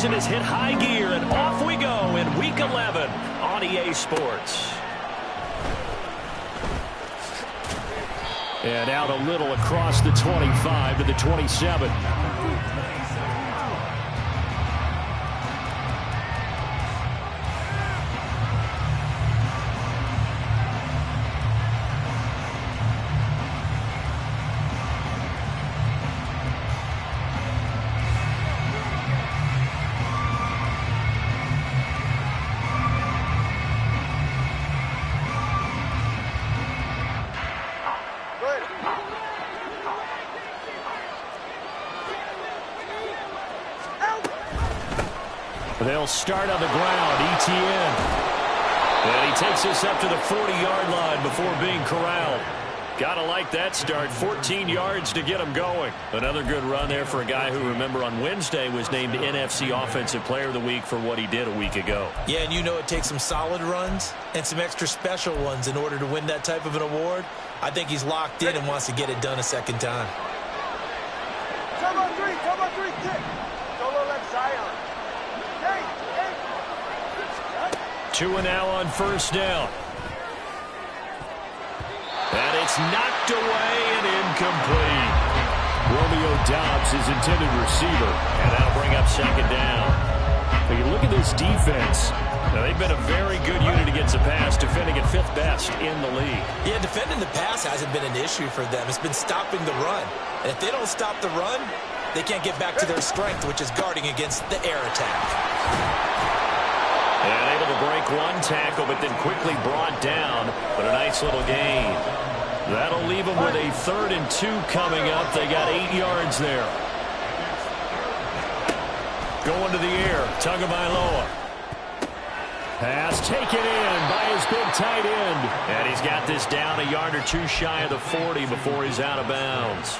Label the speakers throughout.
Speaker 1: season has hit high gear, and off we go in Week 11 on EA Sports. And out a little across the 25 to the 27. They'll start on the ground. ETN. And he takes us up to the 40-yard line before being corralled. Gotta like that start. 14 yards to get him going. Another good run there for a guy who, remember, on Wednesday was named NFC Offensive Player of the Week for what he did a week ago.
Speaker 2: Yeah, and you know it takes some solid runs and some extra special ones in order to win that type of an award. I think he's locked in and wants to get it done a second time.
Speaker 3: Come on, three, kick. Solo left side.
Speaker 1: Two and now on first down. And it's knocked away and incomplete. Romeo Doubs is intended receiver, and that'll bring up second down. When you look at this defense, now they've been a very good unit against the pass, defending at 5th best in the league.
Speaker 2: Yeah, defending the pass hasn't been an issue for them. It's been stopping the run. And if they don't stop the run, they can't get back to their strength, which is guarding against the air attack.
Speaker 1: And able to break one tackle, but then quickly brought down. But a nice little gain. That'll leave them with a 3rd and 2 coming up. They got 8 yards there. Going to the air. Tagovailoa. Pass taken in by his big tight end. And he's got this down a yard or two shy of the 40 before he's out of bounds.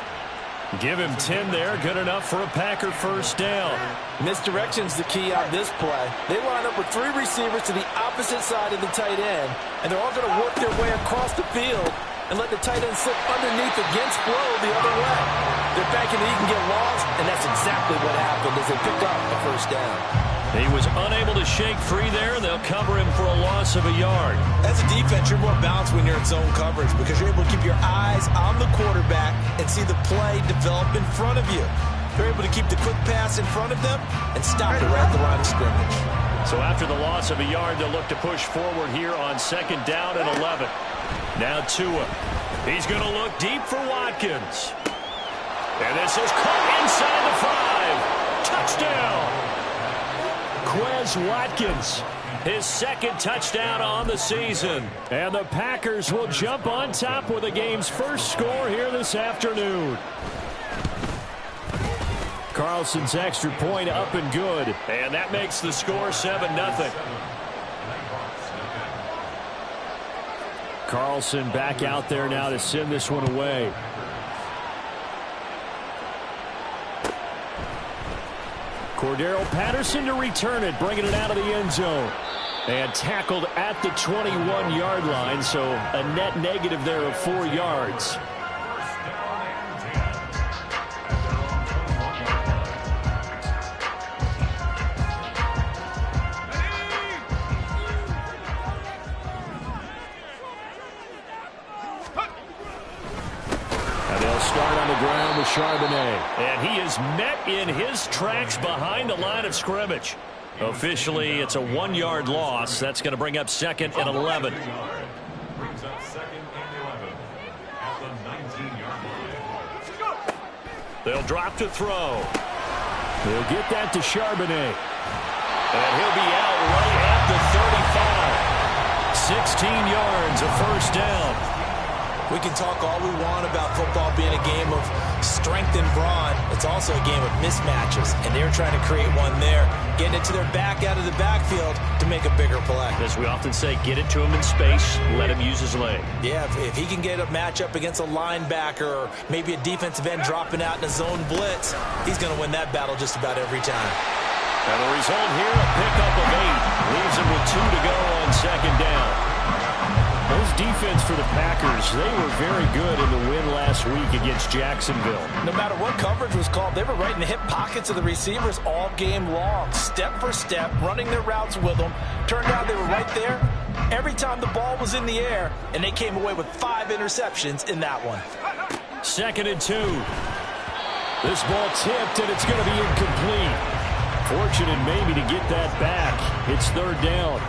Speaker 1: Give him 10 there. Good enough for a Packer first down.
Speaker 4: Misdirection's the key on this play. They line up with 3 receivers to the opposite side of the tight end, and they're all going to work their way across the field and let the tight end slip underneath against flow the other way. They're banking that he can get lost, and that's exactly what happened as they picked up a first down.
Speaker 1: He was unable to shake free there, and they'll cover him for a loss of a yard.
Speaker 2: As a defense, you're more balanced when you're in zone coverage because you're able to keep your eyes on the quarterback and see the play develop in front of you. You're able to keep the quick pass in front of them and stop it right at the line of scrimmage.
Speaker 1: So after the loss of a yard, they'll look to push forward here on second down and 11. Now Tua. He's going to look deep for Watkins. And this is caught inside the 5. Touchdown. Quez Watkins, his 2nd touchdown on the season. And the Packers will jump on top with the game's first score here this afternoon. Carlson's extra point up and good. And that makes the score 7-0. Carlson back out there now to send this one away. Cordero Patterson to return it, bringing it out of the end zone. And tackled at the 21-yard line, so a net negative there of 4 yards. Start on the ground with Charbonnet. And he is met in his tracks behind the line of scrimmage. Officially, it's a 1-yard loss. That's going to bring up 2nd and 11.
Speaker 5: Brings up 2nd and 11 at the 19-yard line.
Speaker 1: They'll drop to throw. They'll get that to Charbonnet. And he'll be out right at the 35. 16 yards, a first down.
Speaker 2: We can talk all we want about football being a game of strength and brawn. It's also a game of mismatches, and they're trying to create one there, getting it to their back out of the backfield to make a bigger play.
Speaker 1: As we often say, get it to him in space, let him use his leg.
Speaker 2: Yeah, if he can get a matchup against a linebacker or maybe a defensive end dropping out in a zone blitz, he's going to win that battle just about every time.
Speaker 1: And the result here, a pickup of 8. Leaves him with 2 to go on second down.
Speaker 4: Those
Speaker 1: defense for the Packers, they were very good in the win last week against Jacksonville.
Speaker 4: No matter what coverage was called, they were right in the hip pockets of the receivers all game long, step for step, running their routes with them. Turned out they were right there every time the ball was in the air, and they came away with 5 interceptions in that one.
Speaker 1: 2nd and 2. This ball tipped, and it's going to be incomplete. Fortunate maybe to get that back. It's 3rd down.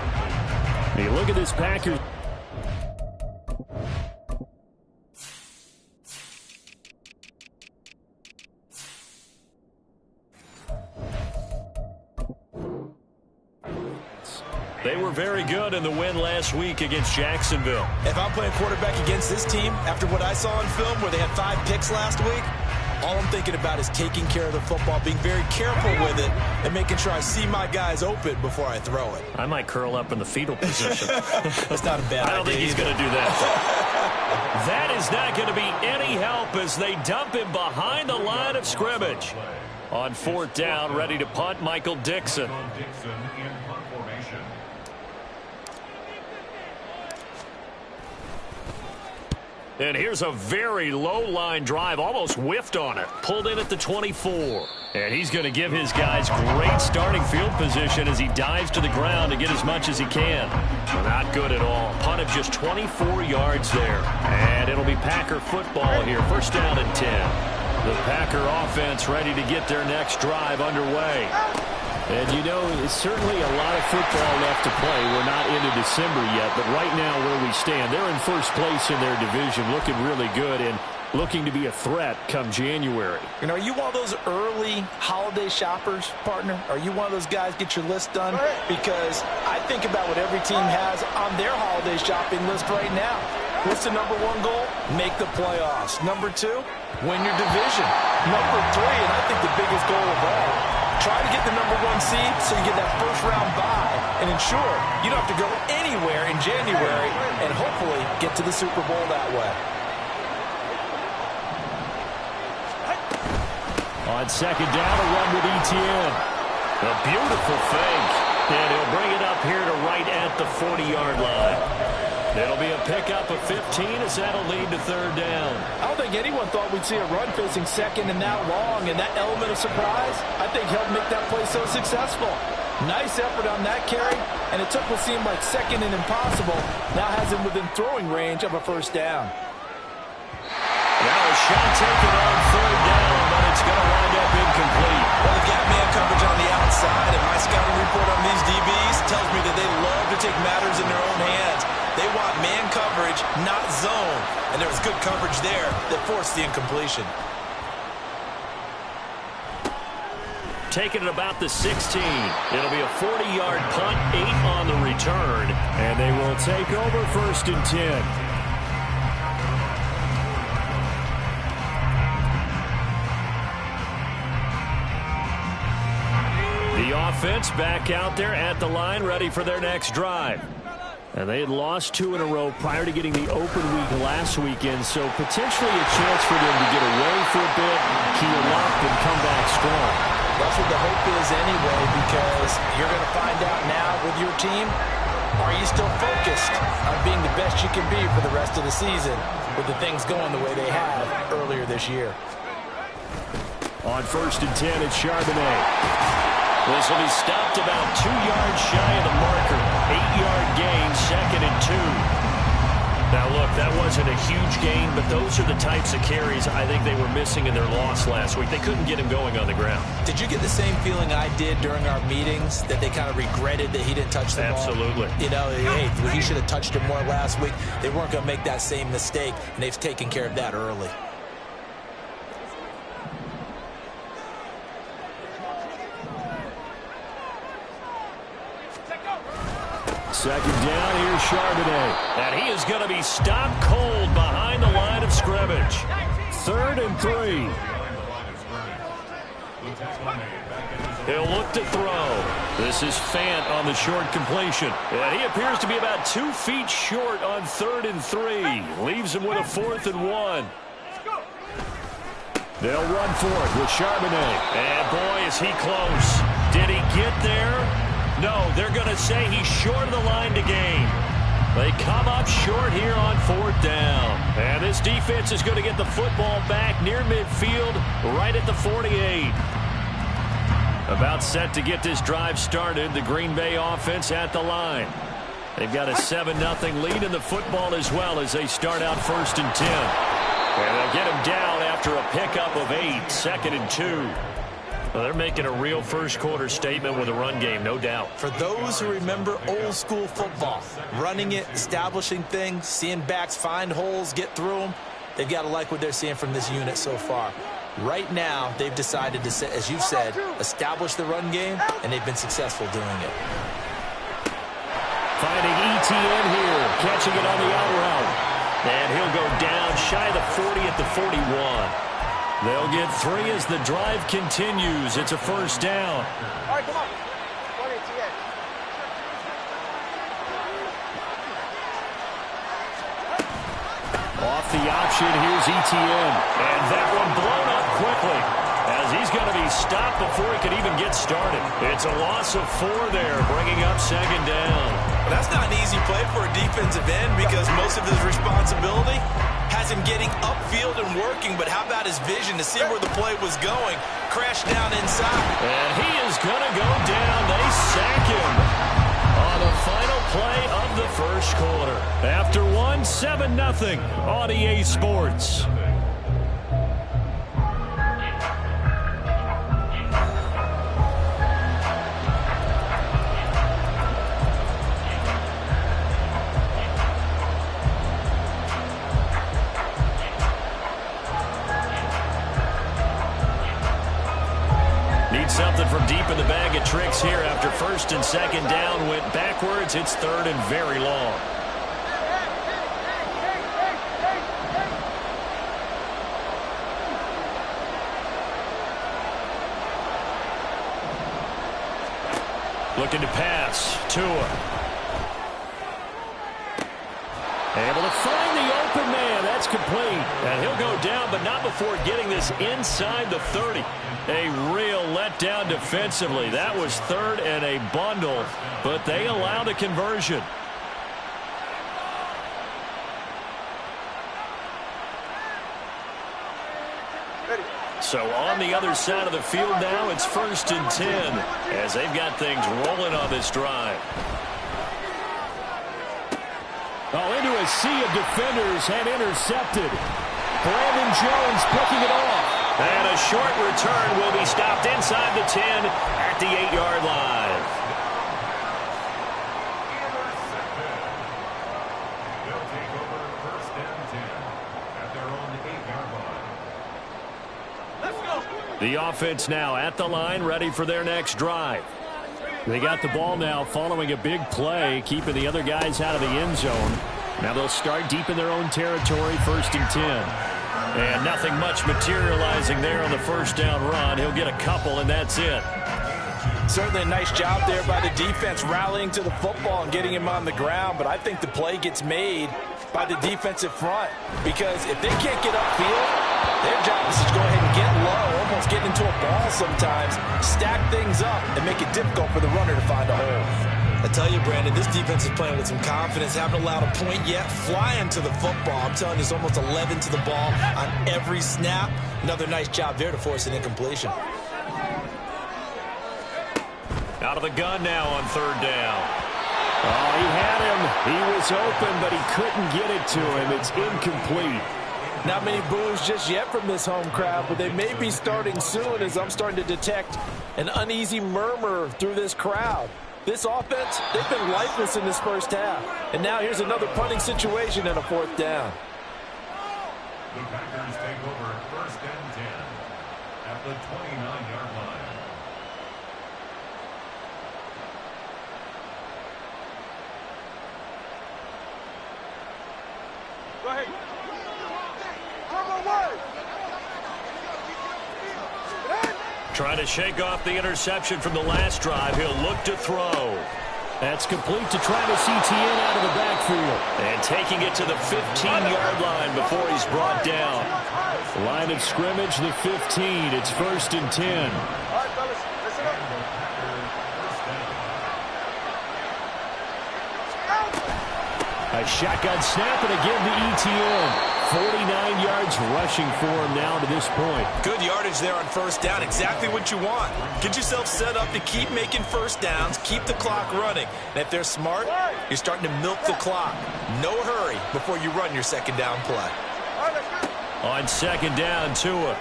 Speaker 1: Hey, look at this Packers. They were very good in the win last week against Jacksonville.
Speaker 2: If I'm playing quarterback against this team, after what I saw on film where they had 5 picks last week, all I'm thinking about is taking care of the football, being very careful with it, and making sure I see my guys open before I throw it.
Speaker 1: I might curl up in the fetal position.
Speaker 2: That's not a bad idea.
Speaker 1: I don't think he's going to do that. That is not going to be any help as they dump him behind the line of scrimmage. On 4th down, ready to punt, Michael Dixon.
Speaker 5: Dixon in punt formation.
Speaker 1: And here's a very low-line drive, almost whiffed on it. Pulled in at the 24. And he's going to give his guys great starting field position as he dives to the ground to get as much as he can. Not good at all. Punt of just 24 yards there. And it'll be Packer football here. 1st down and 10. The Packer offense ready to get their next drive underway. And, you know, it's certainly a lot of football left to play. We're not into December yet, but right now where we stand, they're in 1st place in their division, looking really good and looking to be a threat come January.
Speaker 4: You know, are you one of those early holiday shoppers, partner? Are you one of those guys get your list done? Because I think about what every team has on their holiday shopping list right now. What's the number 1 goal? Make the playoffs. Number 2, win your division. Number 3, and I think the biggest goal of all, try to get the number 1 seed so you get that 1st round bye and ensure you don't have to go anywhere in January and hopefully get to the Super Bowl that way.
Speaker 1: On 2nd down, a run with Etienne. A beautiful fake. And he'll bring it up here to right at the 40-yard line. It'll be a pickup of 15 as that'll lead to 3rd down.
Speaker 4: I don't think anyone thought we'd see a run facing 2nd and that long, and that element of surprise, I think, helped make that play so successful. Nice effort on that carry, and it took what seemed like 2nd and impossible. Now has him within throwing range of a 1st down.
Speaker 1: Now a shot taken on 3rd down, but it's going to wind up incomplete.
Speaker 2: Well, they've got man coverage on the outside, and my scouting report on these DBs tells me that they love to take matters in their own hands. They want man coverage, not zone. And there was good coverage there that forced the incompletion.
Speaker 1: Taking it about the 16. It'll be a 40-yard punt, 8 on the return. And they will take over 1st and 10. The offense back out there at the line, ready for their next drive. And they had lost 2 in a row prior to getting the open week last weekend, so potentially a chance for them to get away for a bit, heal up, and come back strong.
Speaker 4: That's what the hope is anyway, because you're going to find out now with your team, are you still focused on being the best you can be for the rest of the season with the things going the way they have earlier this year?
Speaker 1: On 1st and 10, it's Charbonnet. This will be stopped about 2 yards shy of the marker. 8-yard gain, 2nd and 2. Now, look, that wasn't a huge gain, but those are the types of carries I think they were missing in their loss last week. They couldn't get him going on the ground.
Speaker 2: Did you get the same feeling I did during our meetings, that they kind of regretted that he didn't touch the ball?
Speaker 1: Absolutely.
Speaker 2: You know, hey, he should have touched it more last week. They weren't going to make that same mistake, and they've taken care of that early.
Speaker 1: Second down, here's Charbonnet. And he is going to be stopped cold behind the line of scrimmage. 3rd and 3. He'll look to throw. This is Fant on the short completion. And he appears to be about 2 feet short on 3rd and 3. Leaves him with a 4th and 1. They'll run for it with Charbonnet. And boy, is he close. Did he get there? No, they're going to say he's short of the line to gain. They come up short here on 4th down. And this defense is going to get the football back near midfield, right at the 48. About set to get this drive started. The Green Bay offense at the line. They've got a 7-0 lead in the football as well as they start out 1st and 10. And they'll get him down after a pickup of 8, 2nd and 2. Well, they're making a real first-quarter statement with a run game, no doubt.
Speaker 2: For those who remember old-school football, running it, establishing things, seeing backs find holes, get through them, they've got to like what they're seeing from this unit so far. Right now, they've decided to, as you've said, establish the run game, and they've been successful doing it.
Speaker 1: Finding ETN here, catching it on the out route. And he'll go down shy of the 40 at the 41. They'll get 3 as the drive continues. It's a 1st down.
Speaker 3: All right, come on. 1 ETN.
Speaker 1: Off the option, here's ETN. And that one blown up quickly as he's going to be stopped before he could even get started. It's a loss of 4 there, bringing up 2nd down.
Speaker 2: Well, that's not an easy play for a defensive end because most of his responsibility has him getting upfield and working, but how about his vision to see where the play was going? Crash down inside.
Speaker 1: And he is going to go down. They sack him on the final play of the first quarter. After 7-0 on EA Sports. Something from deep in the bag of tricks here after 1st and 2nd down went backwards. It's 3rd and very long. Looking to pass. Tua. Able to find the open man. That's complete. And he'll go down, but not before getting this inside the 30. A real letdown defensively. That was 3rd and a bundle, but they allow the conversion. So on the other side of the field now, it's 1st and 10 as they've got things rolling on this drive. Oh, into a sea of defenders and intercepted. Brandon Jones picking it off. And a short return will be stopped inside the 10 at the 8-yard line.
Speaker 5: They'll take over 1st and 10 at their own 8-yard line.
Speaker 3: Let's go.
Speaker 1: The offense now at the line, ready for their next drive. They got the ball now following a big play, keeping the other guys out of the end zone. Now they'll start deep in their own territory, 1st and 10. And nothing much materializing there on the 1st down run. He'll get a couple, and that's it.
Speaker 4: Certainly a nice job there by the defense rallying to the football and getting him on the ground. But I think the play gets made by the defensive front because if they can't get upfield, their job is to go ahead and get low, almost get into a ball sometimes, stack things up, and make it difficult for the runner to find a hole.
Speaker 2: I tell you, Brandon, this defense is playing with some confidence. Haven't allowed a point yet. Flying to the football. I'm telling you, it's almost 11 to the ball on every snap. Another nice job there to force an incompletion.
Speaker 1: Out of the gun now on 3rd down. Oh, he had him. He was open, but he couldn't get it to him. It's incomplete.
Speaker 4: Not many boos just yet from this home crowd, but they may be starting soon as I'm starting to detect an uneasy murmur through this crowd. This offense, they've been lifeless in this 1st half. And now here's another punting situation and a 4th down.
Speaker 5: The Packers take over 1st and 10 at the 29-yard line.
Speaker 3: Go ahead. Turbo word.
Speaker 1: Trying to shake off the interception from the last drive. He'll look to throw. That's complete to Travis Etienne out of the backfield. And taking it to the 15-yard line before he's brought down. Line of scrimmage, the 15. It's 1st and 10.
Speaker 3: All right, fellas, listen up.
Speaker 1: A shotgun snap and again to ETN. 49 yards rushing for him now to this point.
Speaker 2: Good yardage there on first down. Exactly what you want. Get yourself set up to keep making first downs, keep the clock running. And if they're smart, you're starting to milk the clock. No hurry before you run your second down play.
Speaker 1: On second down, Tua.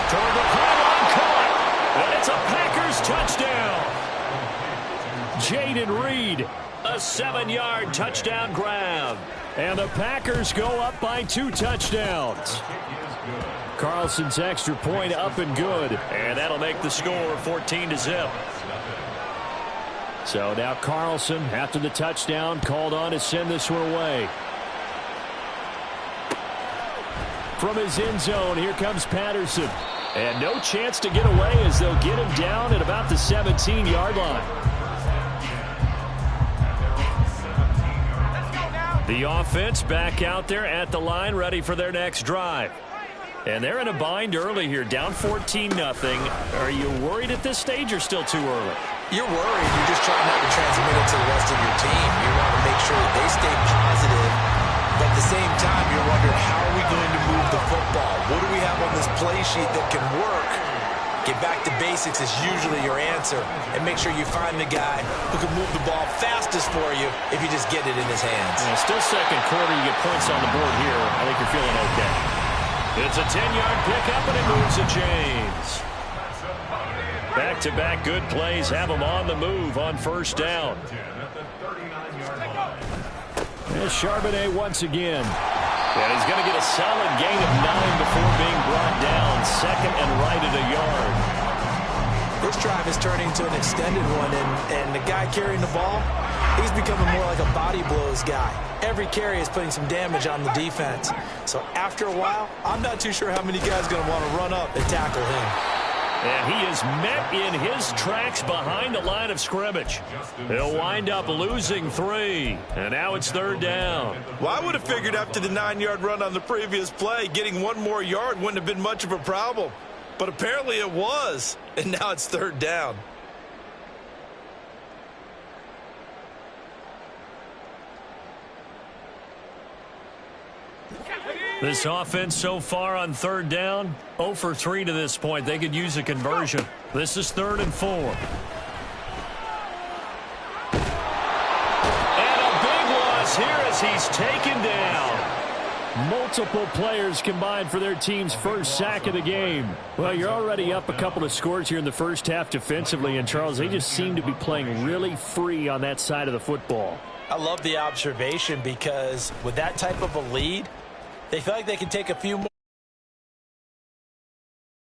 Speaker 1: Toward the pylon, caught. And it's a Packers touchdown. Jaden Reed, a 7-yard touchdown grab. And the Packers go up by 2 touchdowns. Carlson's extra point up and good. And that'll make the score 14-0. So now Carlson, after the touchdown, called on to send this one away. From his end zone, here comes Patterson. And no chance to get away as they'll get him down at about the 17-yard line. The offense back out there at the line, ready for their next drive. And they're in a bind early here, down 14-0. Are you worried at this stage or still too early?
Speaker 2: You're worried. You're just trying not to transmit it to the rest of your team. You want to make sure that they stay positive. But at the same time, you're wondering, how are we going to move the football? What do we have on this play sheet that can work? Get back to basics is usually your answer. And make sure you find the guy who can move the ball fastest for you if you just get it in his hands.
Speaker 1: Yeah, still second quarter. You get points on the board here. I think you're feeling okay. It's a 10-yard pickup, and it moves the chains. Back-to-back good plays have them on the move on first down. There's Charbonnet once again. And he's going to get a solid gain of 9 before being brought down. Second and right at a yard.
Speaker 2: This drive is turning into an extended one, and the guy carrying the ball, he's becoming more like a body blows guy. Every carry is putting some damage on the defense. So after a while, I'm not too sure how many guys are going to want to run up and tackle him.
Speaker 1: And he is met in his tracks behind the line of scrimmage. He'll wind up losing 3. And now it's third down.
Speaker 2: Well, I would have figured after the 9-yard run on the previous play, getting 1 more yard wouldn't have been much of a problem. But apparently it was. And now it's third down.
Speaker 1: This offense so far on third down, 0 for 3 to this point. They could use a conversion. This is 3rd and 4. And a big loss here as he's taken down. Multiple players combined for their team's first sack of the game. Well, you're already up a couple of scores here in the first half defensively, and Charles, they just seem to be playing really free on that side of the football.
Speaker 4: I love the observation because with that type of a lead, they feel like they can take a few more.